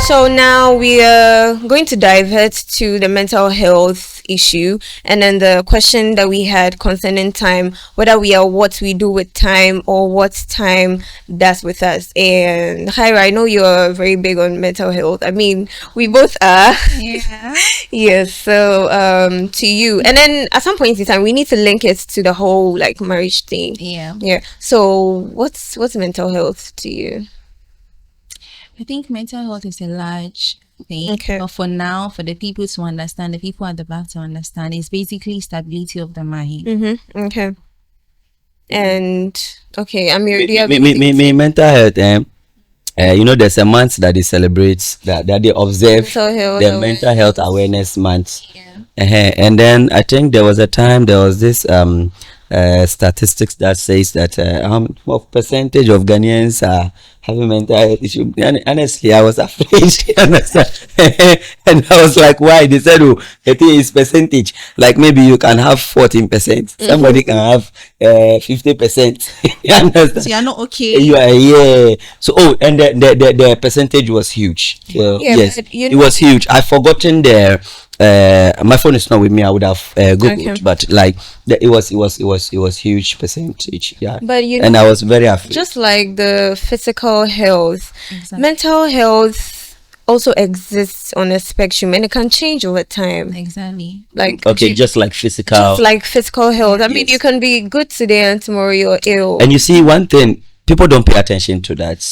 So now we are going to divert to the mental health issue, and then the question that we had concerning time, whether we are what we do with time or what time does with us. And Hyra, I know you're very big on mental health. I mean, we both are. Yeah. Yes. So to you, and then at some point in time, we need to link it to the whole like marriage thing. Yeah. Yeah. So what's mental health to you? I think mental health is a large thing. Okay. But for now, for the people to understand, the people at the back to understand, it's basically stability of the mind. Mm-hmm. Okay. And okay, Amir, do you have me mental health. You know, there's a month that they celebrate that they observe mental health the awareness. mental health awareness month. Yeah. And then I think there was a time there was this statistics that says that what percentage of Ghanaians are having mental health issue. And honestly, I was afraid. You understand? And I was like, why? They said, oh, the thing is percentage. Like maybe you can have 14%. Somebody can have 50%. You understand? So you're not okay. You are, yeah. So and the percentage was huge. Yeah, Yes, but you it know- was huge. I've forgotten the my phone is not with me. I would have googled, Okay. but like it was huge percentage. Yeah, But you and know, I was very afraid. just like the physical health, Exactly. mental health also exists on a spectrum, and it can change over time. Exactly. Like Okay, just like physical. just like physical health. I mean, Yes. you can be good today and tomorrow you're ill. And you see, one thing people don't pay attention to that,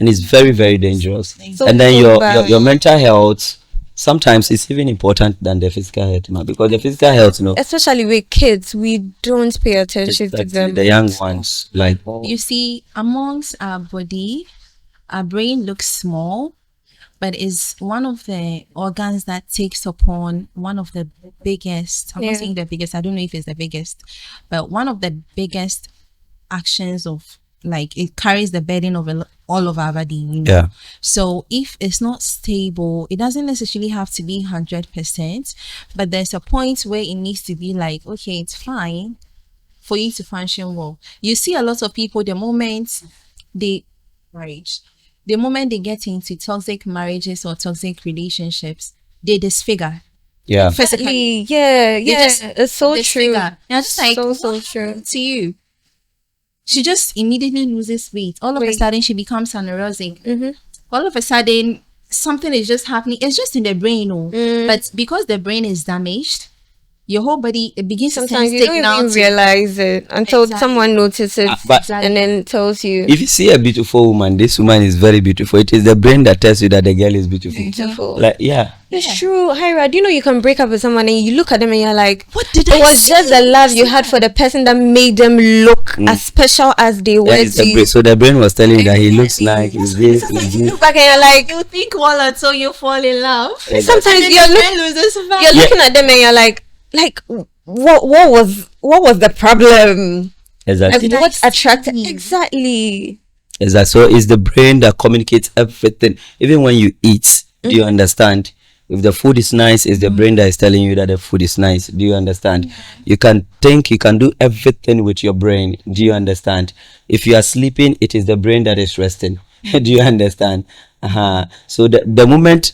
and it's very very dangerous. So And then bad. your mental health sometimes it's even important than the physical health, man, because the physical health, you know, Especially with kids, we don't pay attention to like them. the young ones, like You see, amongst our body, our brain looks small, but is one of the organs that takes upon one of the biggest, I'm Yeah. not saying the biggest, I don't know if it's the biggest, but one of the biggest actions of, like, it carries the burden of all of our body, you know? yeah. So if it's not stable, it doesn't necessarily have to be 100%, but there's a point where it needs to be like, okay, it's fine for you to function well. You see a lot of people, the moment they get into toxic marriages or toxic relationships, they disfigure. Yeah. Physically, Yeah, yeah, just it's so true. disfigure. You're just like, So true. to you. She just immediately loses weight. All of a Weight. sudden, she becomes anorexic. Mm-hmm. All of a sudden, something is just happening. It's just in the brain, oh. But because the brain is damaged, your whole body, it begins to Sometimes send you don't signals even to- realize it until Exactly. someone notices But and then tells you if you see a beautiful woman, this woman is very beautiful. It is the brain that tells you that the girl is beautiful. beautiful. Like, yeah. It's true, Hyra. Do you know you can break up with someone and you look at them and you're like, What did it I was say? just the love you had for the person that made them look as special as they were That is to the you. brain. So the brain was telling you that he looks like he's this, he's You this. look back and you're like, You think well until you fall in love. sometimes And then you're, the look, brain loses value. you're looking at them and you're like what was the problem? Exactly. Like, what attracted see? exactly? Exactly. So it's the brain that communicates everything. Even when you eat, do you understand? If the food is nice, it's the brain that is telling you that the food is nice. Do you understand? You can think, you can do everything with your brain. Do you understand? If you are sleeping, it is the brain that is resting. Do you understand? So the moment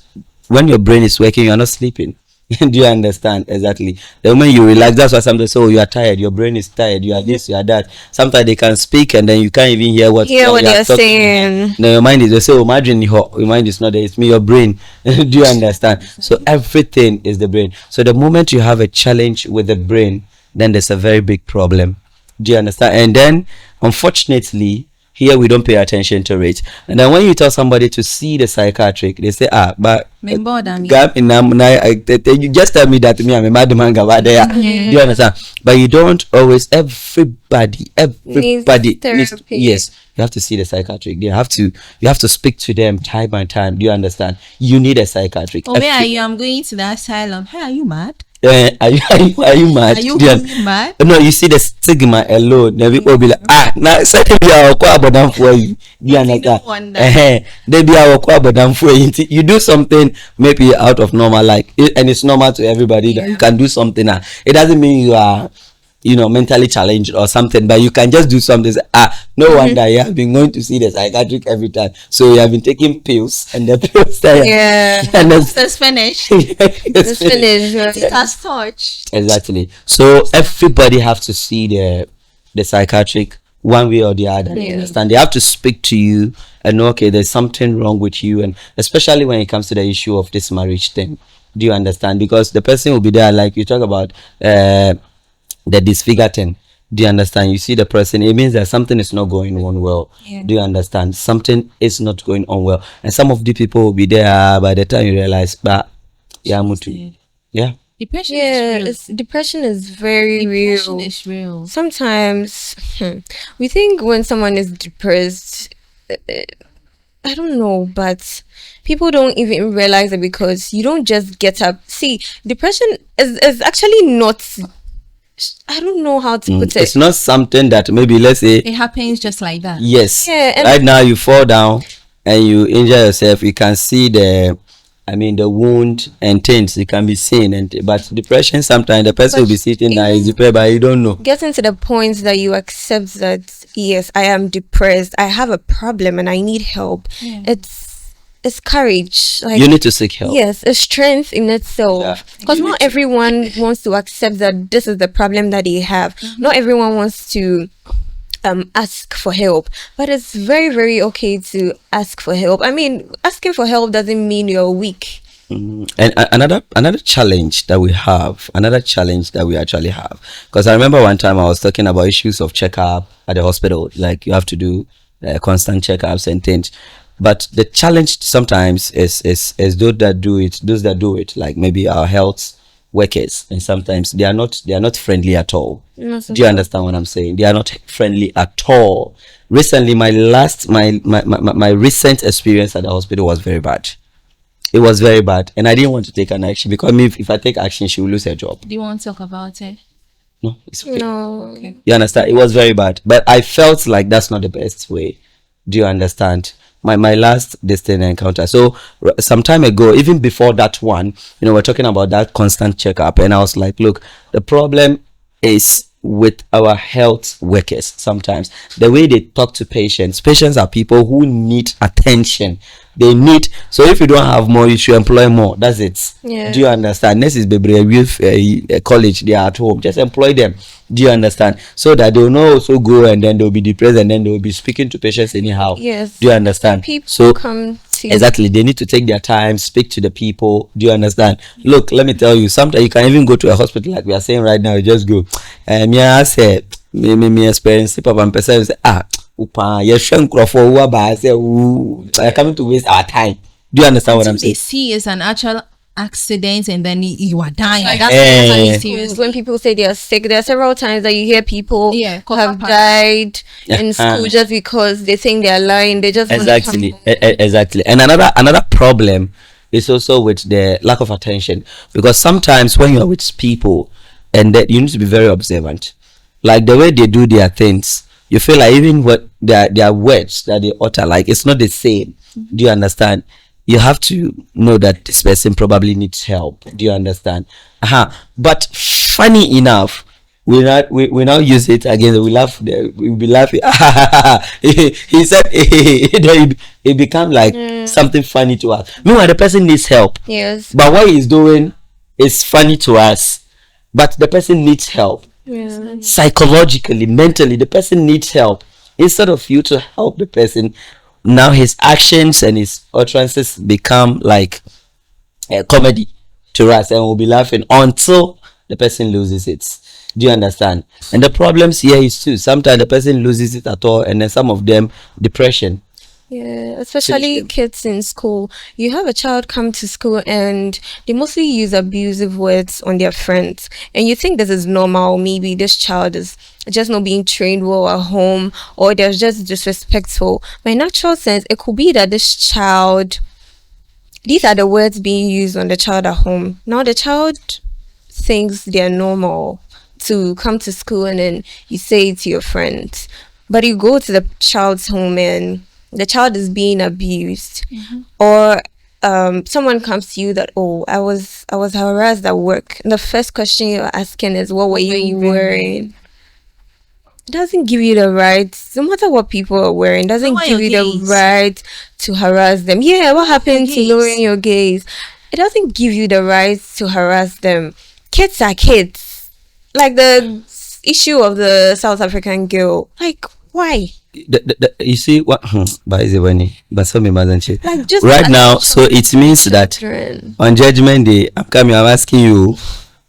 when your brain is working, you are not sleeping. Do you understand? Exactly. The moment you relax, that's why sometimes say, oh, you are tired, your brain is tired, you are this, you are that. Sometimes they can speak and then you can't even hear what Hear what they are they're talking. saying. Now your mind is, they say, oh, my mind is not there, it's me, your brain. Do you understand? So everything is the brain. So the moment you have a challenge with the brain, then there's a very big problem. Do you understand? And then, unfortunately, here we don't pay attention to it. And then when you tell somebody to see the psychiatric, they say, but Me bother me. you just tell me that me, I'm a madman there. Do you understand? But you don't always. Everybody needs, therapy. yes, you have to see the psychiatric. You have to speak to them time and time. Do you understand? You need a psychiatric. Oh, where are you? I'm going to the asylum. Hey, are you mad? Are you mad? Are you Do really mad? No, you see the stigma alone. Then people be like, now certain be our abodam for you. Do you understand? don't want They be our abodam for you. You do something maybe out of normal, like and it's normal to everybody that you can do something. It doesn't mean you are mentally challenged or something, but you can just do something. No wonder you have been going to see the psychiatric every time. So you have been taking pills, and the pills that Yeah. and It's finished. It's finished. It has touched. Exactly. So everybody have to see the psychiatric one way or the other. You understand? They have to speak to you and know, okay, there's something wrong with you, and especially when it comes to the issue of this marriage thing. Do you understand? Because the person will be there, like you talk about the disfigure thing. Do you understand? You see the person, it means that something is not going on well. Yeah. Do you understand? Something is not going on well. And some of the people will be there by the time you realize, but yeah, Mutu. Yeah. Depression Yeah, is real. depression is very Depression real. is real. Sometimes we think when someone is depressed, I don't know, but people don't even realize it because you don't just get up. See, depression is actually not. I don't know how to put It's it. not something that maybe, let's say, It happens just like that. yes, Yeah, and- right now you fall down and you injure yourself, you can see the wound and things, it can be seen. And but depression, sometimes the person But will be sitting there, even- is depressed, but you don't know. Getting to the point that you accept that yes, I am depressed, I have a problem, and I need help. Yeah. It's courage. Like You need to seek help. yes, a strength in Yeah. itself. Because not everyone wants to accept that this is the problem that they have. Not everyone wants to ask for help, but it's very, very okay to ask for help. I mean, asking for help doesn't mean you're weak. And another challenge that we actually have, because I remember one time I was talking about issues of checkup at the hospital, like you have to do constant checkups and things. But the challenge sometimes is those that do it, like maybe our health workers, and sometimes they are not friendly at all. Not Do you understand what I'm saying? They are not friendly at all. Recently, my recent experience at the hospital was very bad. It was very bad, and I didn't want to take an action because if I take action, she will lose her job. Do you want to talk about it? No, it's okay. No. Okay. You understand? It was very bad, but I felt like that's not the best way. Do you understand? My last distant encounter. So some time ago, even before that one, we're talking about that constant checkup, and I was like, look, the problem is with our health workers. Sometimes the way they talk to patients are people who need attention. They need, so if you don't have more, you should employ more. That's it. Yeah. Do you understand? This is baby youth college, they are at home, just employ them. Do you understand? So that they will not also go and then they'll be depressed and then they'll be speaking to patients anyhow. Yes. Do you understand? People So come to exactly, they need to take their time, speak to the people. Do you understand? Look, let me tell you, sometimes you can even go to a hospital like we are saying right now. You just go. I say me experience papa and person say upa you shank for who about say are coming to waste our time. Do you understand what I'm They saying? see it's an actual accident and then you are dying. Like, that's Eh. very serious. when people say they are sick, there are several times that you hear people Yeah, have Coca-Cola. died in Uh-huh. school just because they think they are lying. They just want to Exactly. come- Exactly. And another problem is also with the lack of attention, because sometimes when you're with people and that you need to be very observant, like the way they do their things, you feel like even what their words that they utter, like it's not the same. Do you understand? You have to know that this person probably needs help. Do you understand? But funny enough, we now use it again. We laugh. We'll be laughing. He said it become like something funny to us. Meanwhile, the person needs help, Yes. but what he's doing is funny to us. But the person needs help Yeah. psychologically, mentally. The person needs help. Instead of you to help the person, now his actions and his utterances become like a comedy to us, and we'll be laughing until the person loses it. Do you understand? And the problems here is too, sometimes the person loses it at all, and then some of them depression. Yeah, especially them. kids in school. You have a child come to school and they mostly use abusive words on their friends, and you think this is normal. Maybe this child is just not being trained well at home, or they're just disrespectful. But in actual sense, it could be that this child, these are the words being used on the child at home. Now the child thinks they're normal to come to school, and then you say it to your friends. But you go to the child's home and the child is being abused, or someone comes to you that, oh, I was harassed at work, and the first question you're asking is, what were you wearing? It doesn't give you the right, no matter what people are wearing, doesn't Lower give your you the gaze. right to harass them. Yeah, what happened to gaze. lowering your gaze? It doesn't give you the right to harass them. Kids are kids. Like the issue of the South African girl. Like, why? You see what? But is it when but so me mustn't she? Like, just Right now, so it means that children. on Judgment Day, I'm asking you.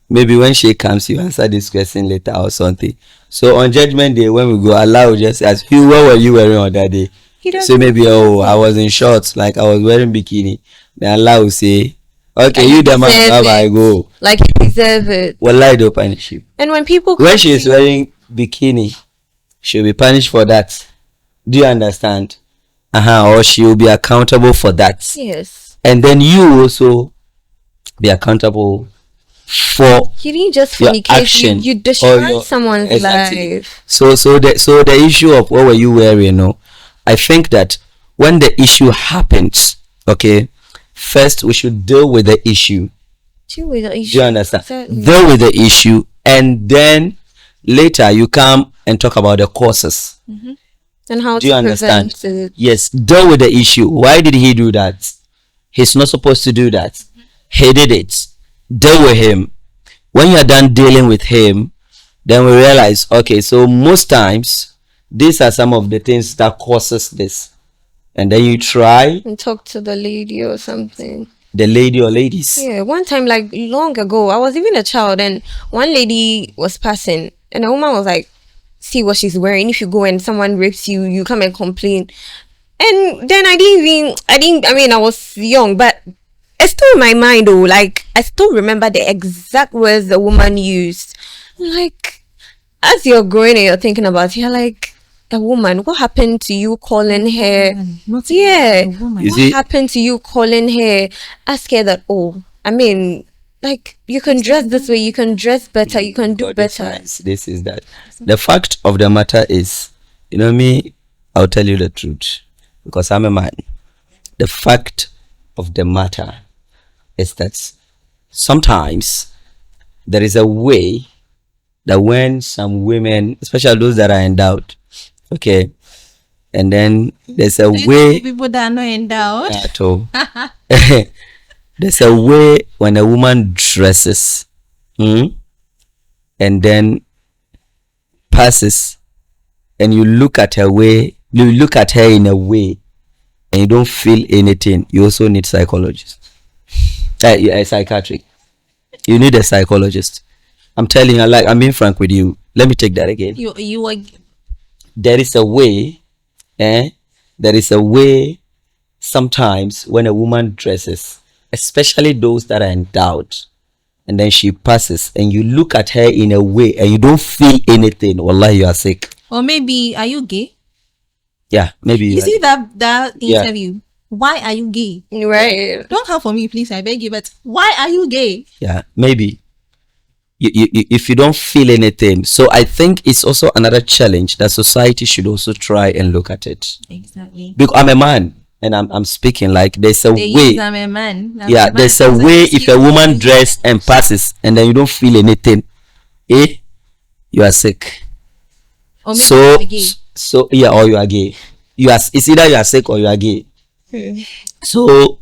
Maybe when she comes, you answer this question later or something. So on Judgment Day, when we go, Allah will just ask you, what were you wearing on that day? He doesn't. So maybe, oh, I was in shorts, like I was wearing bikini. Then Allah will say, okay, Like, you the man, deserve I it. go. Like, you deserve it. Wallahi, don't punish you. And when people When come she is to you- wearing bikini, she'll be punished for that. Do you understand? Or she will be accountable for that. yes, And then you also be accountable for you didn't just your fornicate. action You or destroyed your- someone's exactly. life. So the issue of what were you wearing, I think that when the issue happens, okay, first we should deal with the issue. Deal with the Do issue. you understand? Exactly. Deal with the issue, and then later you come and talk about the causes. And how Do you to understand? prevent it. Yes, deal with the issue. Why did he do that? He's not supposed to do that. He did it. Deal with him. When you're done dealing with him, then we realize, okay, so most times these are some of the things that causes this. And then you try And talk to the lady or something. the lady or ladies. Yeah, one time, like long ago, I was even a child, and one lady was passing, and a woman was like, see what she's wearing. If you go and someone rapes you, you come and complain. And then I mean, I was young, but it's still in my mind though. Like, I still remember the exact words the woman used. Like, as you're growing and you're thinking about it, you're like, a woman, what happened to you calling her? Not Yeah. a woman. You What see- happened to you calling her? Ask her that, oh, I mean, like, you can dress this way, you can dress better, you can do God, this better. this is that. The fact of the matter is, me, I'll tell you the truth because I'm a man. The fact of the matter is that sometimes there is a way that when some women, especially those that are endowed, okay, and then there's a way People that are not endowed. at all. There's a way when a woman dresses, and then passes, and you look at her in a way, and you don't feel anything. You also need psychologist, a psychiatric. You need a psychologist. I'm telling you, I'm being frank with you. Let me take that again. You are There is a way, there is a way sometimes when a woman dresses, especially those that are endowed, and then she passes and you look at her in a way and you don't feel anything. Wallahi, you are sick. or maybe are you gay? Yeah, maybe You you see that Yeah. interview. Why are you gay? Right. Don't come for me, please. I beg you. But why are you gay? yeah, maybe if you don't feel anything. So I think it's also another challenge that society should also try and look at it. Exactly. Because I'm a man and I'm speaking like there's a way. I'm a man. I'm Yeah, a man. there's a way if a woman dress and passes and then you don't feel anything, you are sick. Or maybe So you're gay. so yeah, or you are gay. It's either you are sick or you are gay. So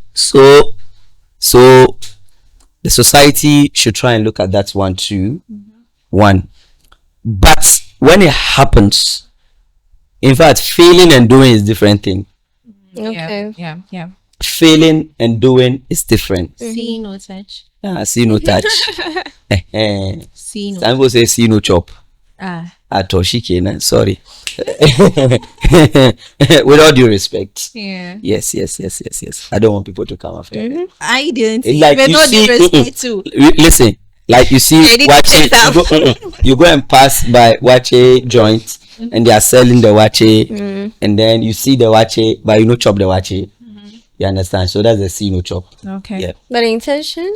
the society should try and look at that one too. One, but when it happens, in fact, feeling and doing is different thing. Okay. Yeah. Feeling and doing is different. See no touch. See no touch. See no. Some people say see no chop. Atoshike, sorry. With all due respect. Yeah. Yes. I don't want people to come after me. I didn't. It's like But you not see, disrespect too. listen, like you see, Ready to Wache, check you go and pass by Wache joint, and they are selling the Wache, and then you see the Wache, but you no chop the Wache. You understand? So that's the see no chop. Okay. Yeah. But intention?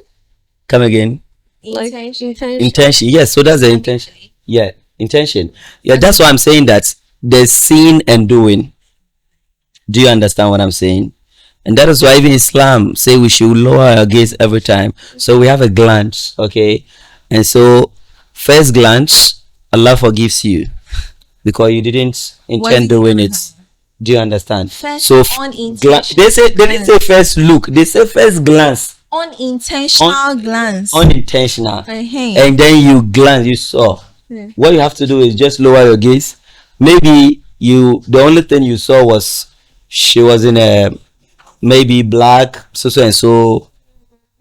Come again. Like, intention. Intention. Yes. So that's the intention. Yeah. Intention. Yeah. That's why I'm saying that there's seeing and doing. Do you understand what I'm saying? And that is why even Islam say we should lower our gaze every time. So we have a glance, okay? And so first glance, Allah forgives you because you didn't intend doing it. Do you understand? First So unintentional they didn't say first look, they say first glance. unintentional glance. Unintentional. Uh-huh. And then you glance, you saw. Yeah. What you have to do is just lower your gaze. Maybe the only thing you saw was she was in a maybe black so and so,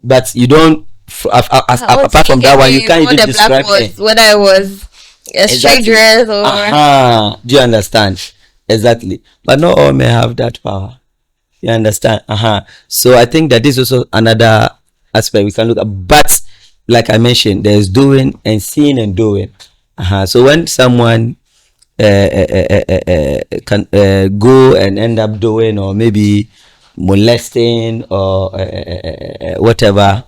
but you don't apart from that one you can't even describe it. Whether it was a straight dress or Do you understand? Exactly. But not all may have that power. You understand? So I think that this is also another aspect we can look at. But like I mentioned, there's doing and seeing and doing. So when someone can go and end up doing or maybe molesting or whatever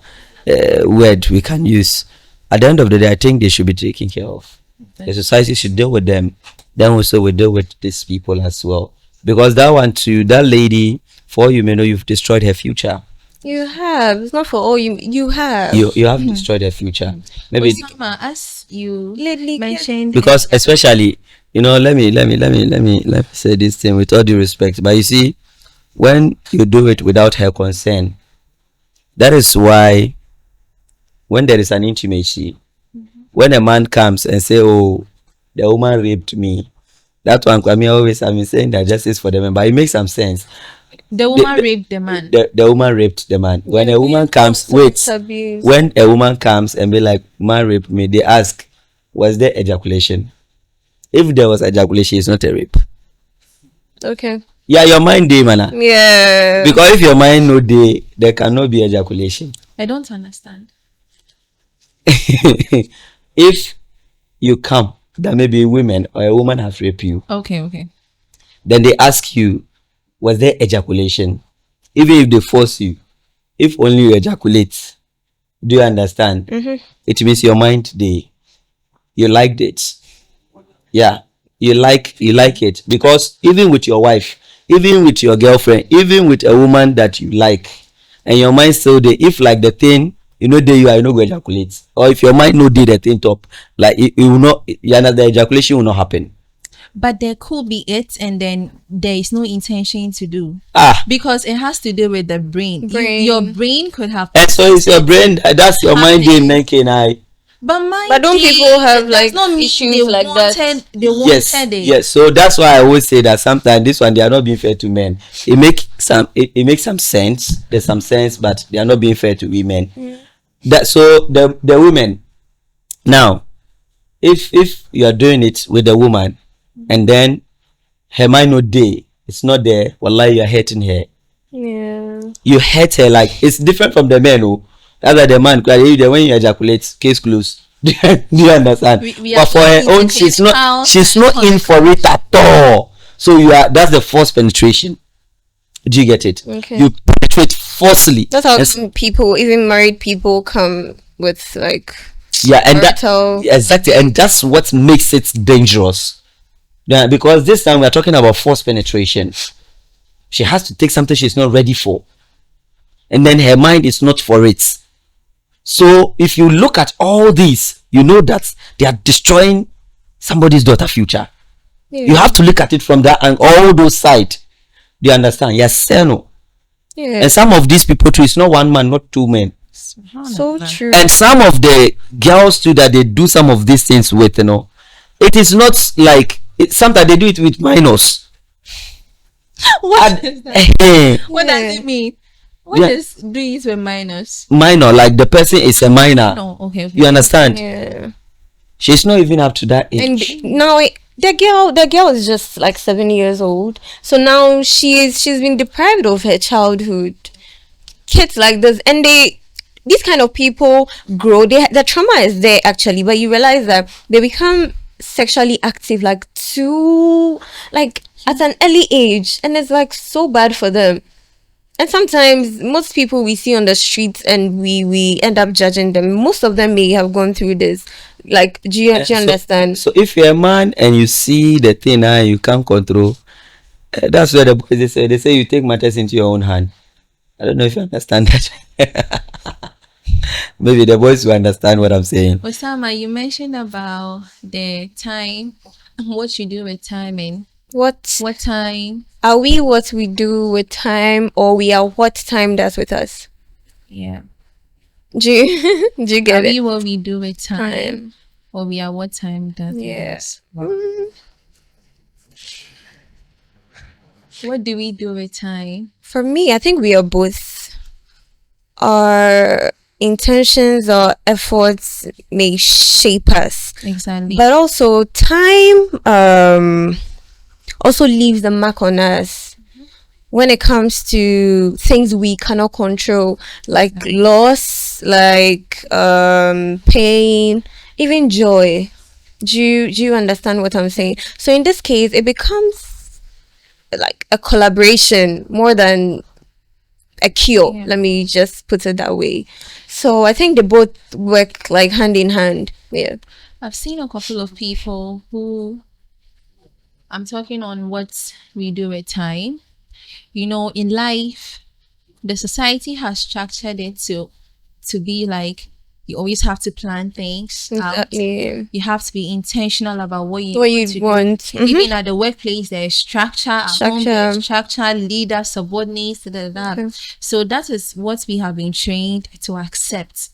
word we can use, at the end of the day I think they should be taken care of. The society should deal with them, then also we deal with these people as well, because that one too, that lady, for you may know, you've destroyed her future. you have. It's not for all you have. You have destroyed her future. Maybe Osama, as you Lately, mentioned, because especially, you know, let me say this thing with all due respect, but you see, when you do it without her consent, that is why when there is an intimacy, when a man comes and say, oh, the woman raped me, that one Kwame always have been saying that justice for the man, but it makes some sense. the woman raped the man. The woman raped the man. When a woman comes, Abuse. when a woman comes and be like, man raped me, they ask, was there ejaculation? If there was ejaculation, it's not a rape. Okay. Yeah, your mind day, man. Yeah. Because if your mind no day, there cannot be ejaculation. I don't understand. If you come, that maybe women or a woman has raped you, Okay. then they ask you, was there ejaculation? Even if they force you, if only you ejaculate, do you understand? It means your mind day, you liked it. Yeah, you like it, because even with your wife, even with your girlfriend, even with a woman that you like, and your mind still there, if like the thing you know there, you are no go ejaculate, or if your mind no dey the thing top, like it will not, the ejaculation will not happen. But there could be it, and then there is no intention to do, Ah, because it has to do with the brain. Brain. Your brain could have. and so it's your brain, that's your mind game, Happening. I. But don't people have, does like, not mean issues they like that? wanted, They wanted it. Yes. So that's why I always say that sometimes this one, they are not being fair to men. It makes some sense. There's some sense, but they are not being fair to women. That so the women now, if you are doing it with the woman and then her mind not there, it's not there, wallahi, you are hurting her. Yeah. You hurt her, like it's different from the men who, that's why the man cry when you ejaculate, case closed. Do you understand? We But are for her talking own, to she's clinical not in for it at all. So that's the forced penetration. Do you get it? Okay. You penetrate forcefully. That's how And some people, even married people, come with like yeah, and marital- exactly, and that's what makes it dangerous. Yeah, because this time we are talking about forced penetration. She has to take something she's not ready for, and then her mind is not for it. So if you look at all these, you know that they are destroying somebody's daughter future. You have to look at it from that and all those sides. Do you understand? Yes, no. Yeah. And some of these people too, it's not one man, not two men. So true. And some of the girls too that they do some of these things with, you know, it is not like sometimes they do it with minors. What is that? What Yeah. does it mean? What Yeah. is doing it with minors? Minor, like the person is a minor. No, okay. You understand? Yeah. She's not even up to that And age. now the girl is just like 7 years old. So now she's been deprived of her childhood. Kids like this, and these kind of people grow. The trauma is there actually, but you realize that they become sexually active like at an early age, and it's like so bad for them. And sometimes most people we see on the streets and we end up judging them. Most of them may have gone through this. Like, do you understand? So if you're a man and you see the thing and you can't control, that's where the boys they say you take matters into your own hand. I don't know if you understand that. Maybe the boys will understand what I'm saying. Osama, you mentioned about the time, what you do with timing. What What time? are we? What we do with time, or we are what time does with us? Yeah. Do you do you Are get we it? what we do with time? Time. Or we are what time does with Yeah. us? What do we do with time? For me, I think we are both. Our intentions or efforts may shape us, Exactly. but also time also leaves a mark on us when it comes to things we cannot control, like loss, like pain, even joy. Do you understand what I'm saying? So in this case, it becomes like a collaboration more than a cure. Yeah. Let me just put it that way. So I think they both work like hand in hand. Yeah. I've seen a couple of people who I'm talking on what we do with time. You know, in life, the society has structured it to be like you always have to plan things out. Exactly. You have to be intentional about what you What want you to want. do. Even at the workplace, there's structure. At home, there's Structure. structure, leader, subordinates, da. Okay. So that is what we have been trained to accept.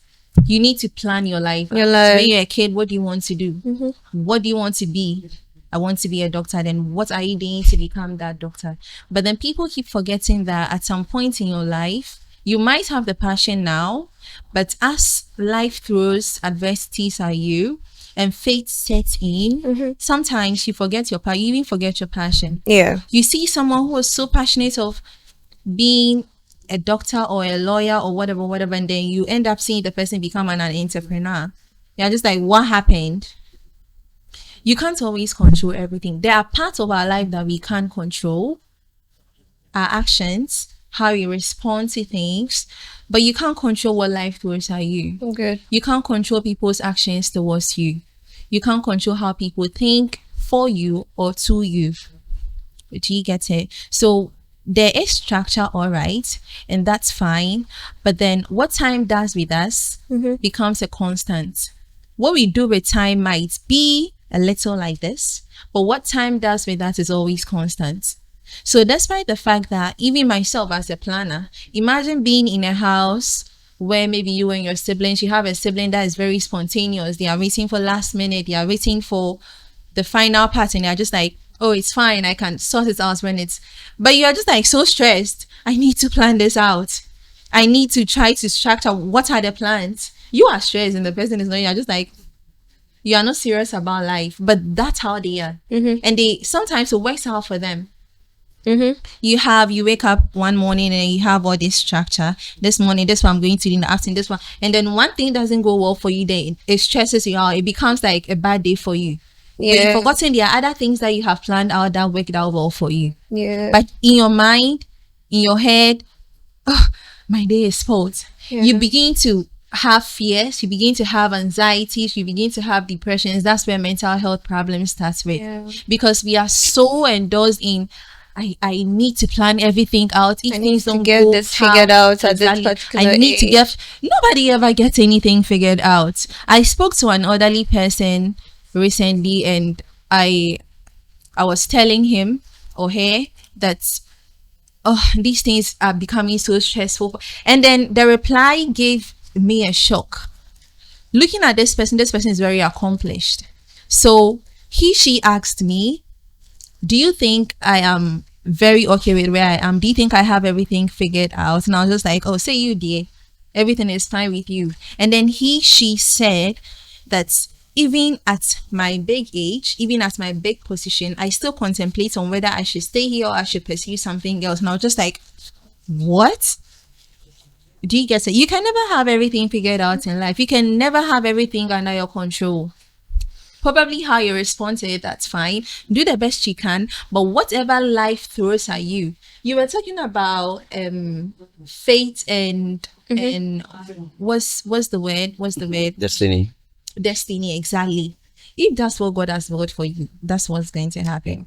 You need to plan your life. Your out. life. When you're a kid, what do you want to do? What do you want to be? I want to be a doctor. Then what are you doing to become that doctor? But then people keep forgetting that at some point in your life, you might have the passion now, but as life throws adversities at you and fate sets in, sometimes you forget your passion. You even forget your passion. Yeah. You see someone who was so passionate of being a doctor or a lawyer or whatever, and then you end up seeing the person become an entrepreneur. You're just like, what happened? You can't always control everything. There are parts of our life that we can't control, our actions, how we respond to things, but you can't control what life throws at you. Good. You can't control people's actions towards you. You can't control how people think for you or to you. Do you get it? So there is structure, all right, and that's fine. But then what time does with us becomes a constant. What we do with time might be a little like this, but what time does with us is always constant. So despite the fact that even myself as a planner, imagine being in a house where maybe you and your siblings, you have a sibling that is very spontaneous. They are waiting for last minute. They are waiting for the final part and they're just like, oh, it's fine. I can sort it out when it's, but you're just like so stressed. I need to plan this out. I need to try to structure what are the plans. You are stressed and the person is not, you're just like, you are not serious about life, but that's how they are. And they sometimes it works out for them. You wake up one morning and you have all this structure. This morning, this one I'm going to do in the afternoon, this one. And then one thing doesn't go well for you, then it stresses you out. It becomes like a bad day for you. But Yeah. you've forgotten there are other things that you have planned out that worked out well for you. Yeah. But in your mind, in your head, oh, my day is spoiled. Yeah. You begin to have fears, you begin to have anxieties, you begin to have depressions. That's where mental health problems starts with. Yeah. Because we are so endorsed in I need to plan everything out. If I need things to don't get go this how- figured out at this Exactly. particular I need to age. get. Nobody ever gets anything figured out. I spoke to an elderly person recently, and I was telling him or her that these things are becoming so stressful, and then the reply gave me a shock. Looking at this person is very accomplished. So she asked me, do you think I am very okay with where I am? Do you think I have everything figured out? And I was just like, oh, say you dear, everything is fine with you. And then she said that even at my big age, even at my big position, I still contemplate on whether I should stay here or I should pursue something else. And I was just like, what? Do you get it? You can never have everything figured out in life. You can never have everything under your control. Probably how you respond to it, that's fine. Do the best you can, but whatever life throws at you. You were talking about fate and what's the word? Destiny. Destiny, exactly. If that's what God has willed for you, that's what's going to happen.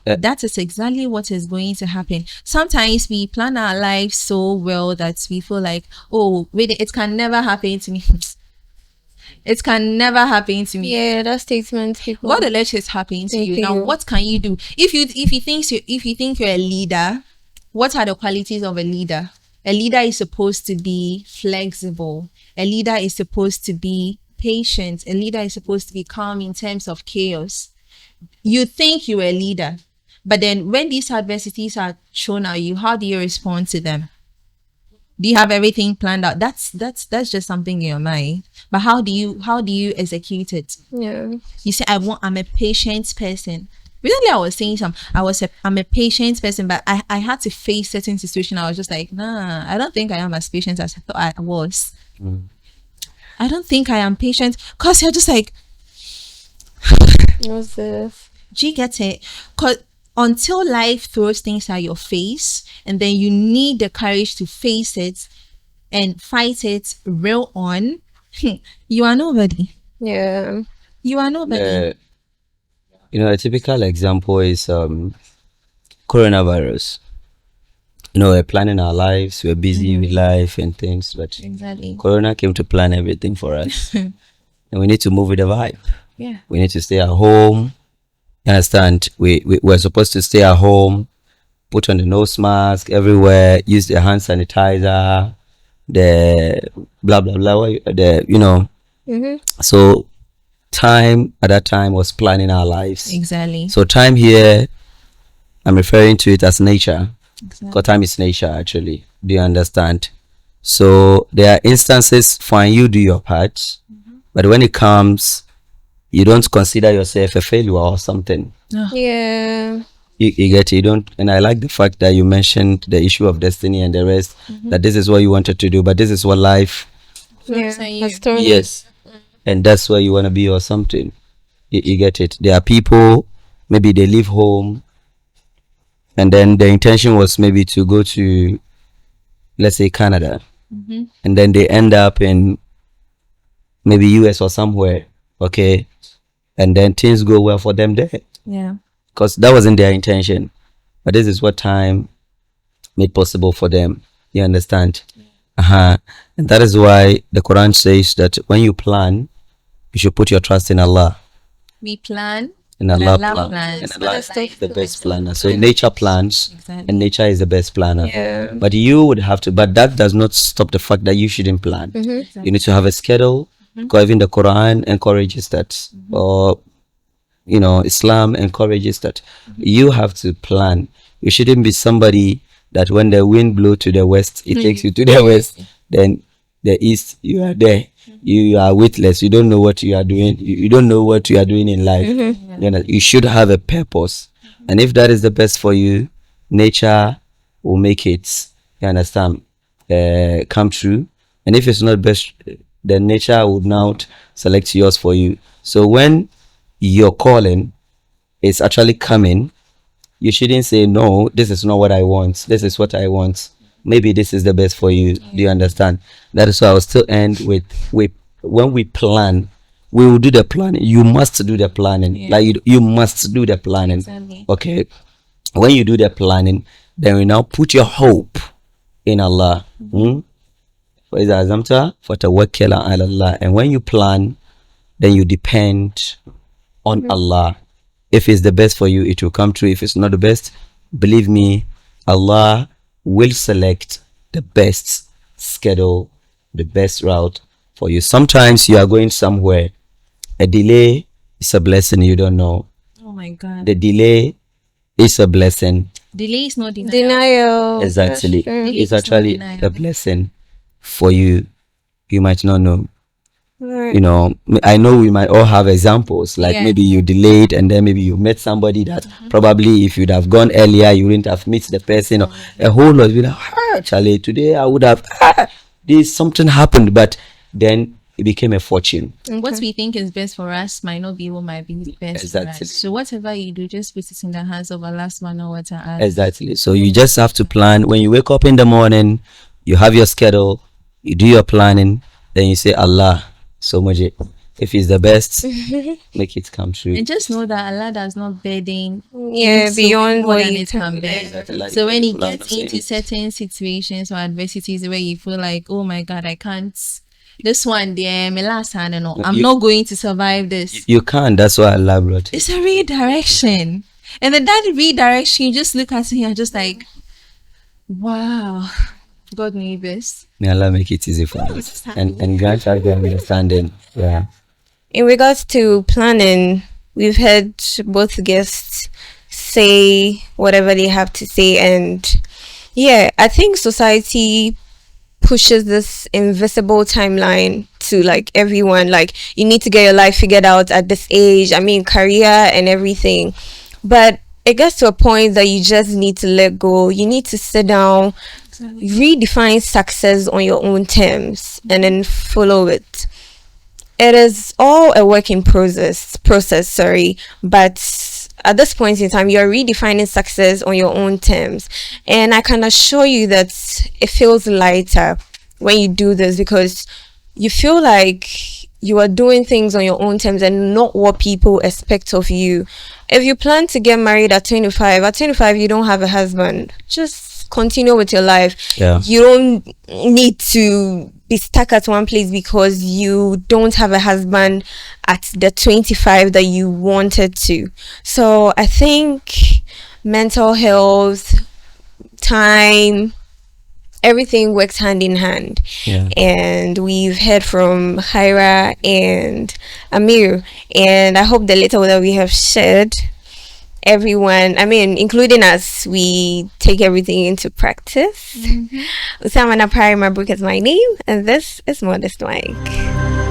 That is exactly what is going to happen. Sometimes we plan our lives so well that we feel like, oh, wait, it can never happen to me. It can never happen to me. Yeah, that statement people. God will let it happen to you. Thank Now, you. what can you do? If you think you're a leader, what are the qualities of a leader? A leader is supposed to be flexible. A leader is supposed to be patient. A leader is supposed to be calm in terms of chaos. You think you're a leader, but then when these adversities are shown at you, how do you respond to them? Do you have everything planned out? That's just something in your mind. But how do you execute it? Yeah. You say I'm a patient person. Recently I was saying I'm a patient person, but I had to face certain situations. I was just like, nah, I don't think I am as patient as I thought I was. I don't think I am patient, because you're just like, What's this? do you get it? Because until life throws things at your face, and then you need the courage to face it and fight it real on, you are nobody. Yeah. You are nobody. A typical example is coronavirus. We're planning our lives, we're busy with life and things, but Exactly. Corona came to plan everything for us. And we need to move with the vibe. Yeah. We need to stay at home. You understand? We're supposed to stay at home, put on the nose mask everywhere, use the hand sanitizer, the blah blah blah, So time at that time was planning our lives. Exactly. So time here, I'm referring to it as nature. Exactly. Because time is nature, actually. Do you understand? So there are instances, fine, you do your part, but when it comes, you don't consider yourself a failure or something. Yeah. You get it. You don't. And I like the fact that you mentioned the issue of destiny and the rest, that this is what you wanted to do, but this is what life, Yeah. So you- Has thrown yes, and that's where you want to be or something. You get it. There are people, maybe they leave home, and then the intention was maybe to go to, let's say, Canada, and then they end up in maybe US or somewhere, okay, and then things go well for them there, Yeah. because that wasn't their intention, but this is what time made possible for them. You understand? And that is why the Quran says that when you plan, you should put your trust in Allah. We plan. And Allah Allah plans. plans. And Allah That's is the best planner. So nature plans, Exactly. and nature is the best planner. Yeah. But you would have to, but that does not stop the fact that you shouldn't plan. You need to have a schedule, because even the Quran encourages that, or Islam encourages that. You have to plan. You shouldn't be somebody that when the wind blows to the west, it takes you to the west, then the east, you are there. You are weightless. You don't know what you are doing. You don't know what you are doing in life. You should have a purpose. And if that is the best for you, nature will make it, you understand, come true. And if it's not best, then nature would now select yours for you. So when your calling is actually coming, you shouldn't say, no, this is not what I want. This is what I want. Maybe this is the best for you. Do you understand? That is why I will still end with when we plan, we will do the planning. You must do the planning. Yeah. Like you must do the planning. Exactly. Okay. When you do the planning, then we now put your hope in Allah. فَإِذَا عَزَمْتَ فَتَوَكَّلْ عَلَى اللَّهِ. And when you plan, then you depend on Allah. If it's the best for you, it will come true. If it's not the best, believe me, Allah will select the best schedule, the best route for you. Sometimes you are going somewhere, a delay is a blessing you don't know. Oh my God. The delay is a blessing. Delay is not denial. Denial. Exactly. That's true. It's It's not actually denial. a blessing for you. You might not know. Right. I know we might all have examples, like Yeah. maybe you delayed and then maybe you met somebody that probably if you'd have gone earlier, you wouldn't have met the person, or a whole lot. You'd be like, Charlie, today I would have, this something happened, but then it became a fortune. What we think is best for us might not be what might be best for Exactly. us. So whatever you do, just put it in the hands of Allah subhanahu wa ta'ala. Exactly. So you just have to plan. When you wake up in the morning, you have your schedule, you do your planning, then you say, Allah, so much. If it's the best, make it come true. And just know that Allah does not burden Yeah, so beyond more what than you it can bear. Exactly, like So when you people are get saying into it. certain situations or adversities where you feel like, oh my God, I can't. This one, there, my last hand, no, I'm you- not going to survive this. You can't. That's why Allah brought it. It's a redirection, and then that redirection, you just look at it, you're just like, wow, God knew best. May Allah make it easy for us and grant us the understanding. Yeah. In regards to planning, we've heard both guests say whatever they have to say, and yeah, I think society pushes this invisible timeline to like everyone. Like, you need to get your life figured out at this age. I mean, career and everything. But it gets to a point that you just need to let go. You need to sit down, redefine success on your own terms, and then follow it. It is all a work in process, sorry, but at this point in time you're redefining success on your own terms, and I can assure you that it feels lighter when you do this, because you feel like you are doing things on your own terms and not what people expect of you. If you plan to get married at 25 you don't have a husband, just continue with your life. Yeah. You don't need to be stuck at one place because you don't have a husband at the 25 that you wanted to. So I think mental health, time, everything works hand in hand. Yeah. And we've heard from Hyra and Amir, and I hope the little that we have shared, everyone, I mean, including us, we take everything into practice. Usamana Parry Mabrook is my name, and this is Modest Mike.